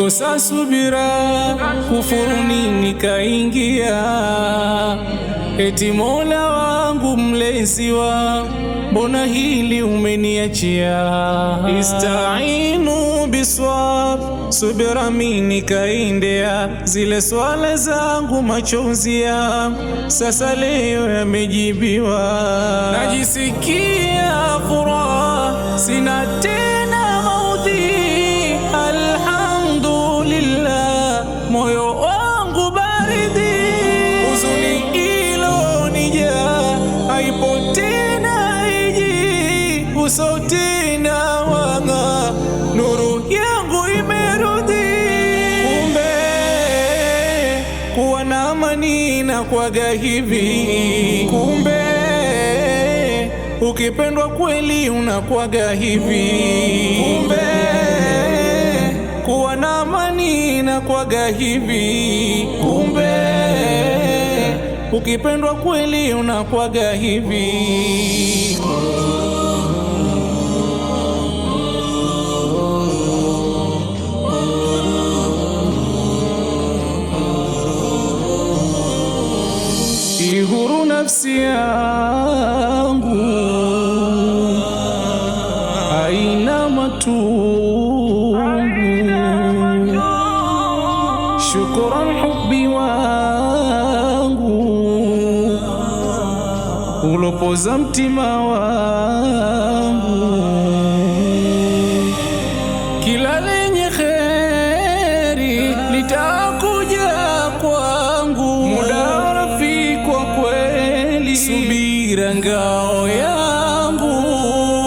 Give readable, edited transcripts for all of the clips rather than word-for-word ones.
nilikosa subira, kufuruni nikaingia. Eti Mola wangu mlezi wangu, mbona hili umeniachia? Istainu biswab, subira mimi nikaendea. Zile swala zangu machozi yangu sasa leo yamejibiwa. Najisikia furaha, sina tena maudhi. Alhamdulillah, moyo wangu baridi. Huzuni ilonijaa haipo tena, hiji uso tena wanga, nuru yangu imerudi. Kumbe kuwa na amani na kwaga hivi. Kumbe ukipendwa kweli unakwaga hivi. Kumbe kuwa na amani na kwaga hivi. Kumbe ukipendwa kweli unakwaga hivi. Ihuru nafsi yangu haina matungu. Shukran hubbi wangu ulopoza mtima wangu. Kila lenye kheri litakuja kwangu. Muda rafiki kwa kweli, subira ngao yangu.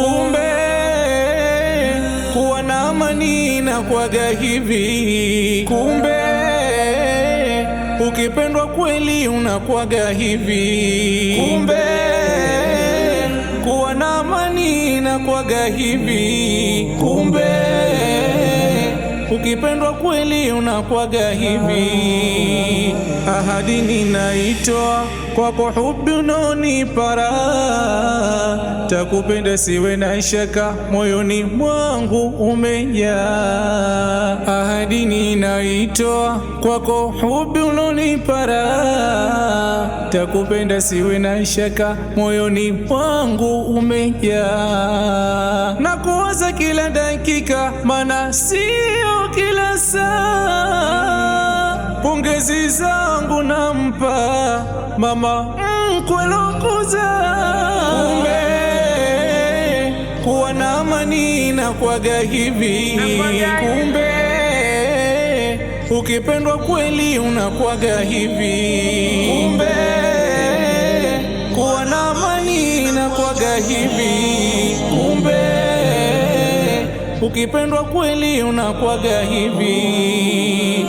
Kumbe kuwa na amani na kwaga hivi. Kumbe ukipendwa kweli unakwaga hivi. Kumbe kuwa na amani na kwaga hivi. Kumbe ukipendwa kweli unakwaga hivi. Ahadi ninaitoa kwako, hubi unaonipa raha. Takupenda siwe na shaka, moyoni mwangu umejaa. Ahadi ninaitoa kwako, hubi unaonipa raha. Takupenda siwe na shaka, moyoni mwangu umejaa. Na kuwaza kila dakika, maana sio kila saa. Pongezi zangu nampa mama mkwe lokuza. Kumbe kuwa na amani na kwaga hivi. Kumbe ukipendwa kweli unakwaga hivi. Kumbe kuwa na amani na kwaga hivi. Kumbe ukipendwa kweli unakwaga hivi.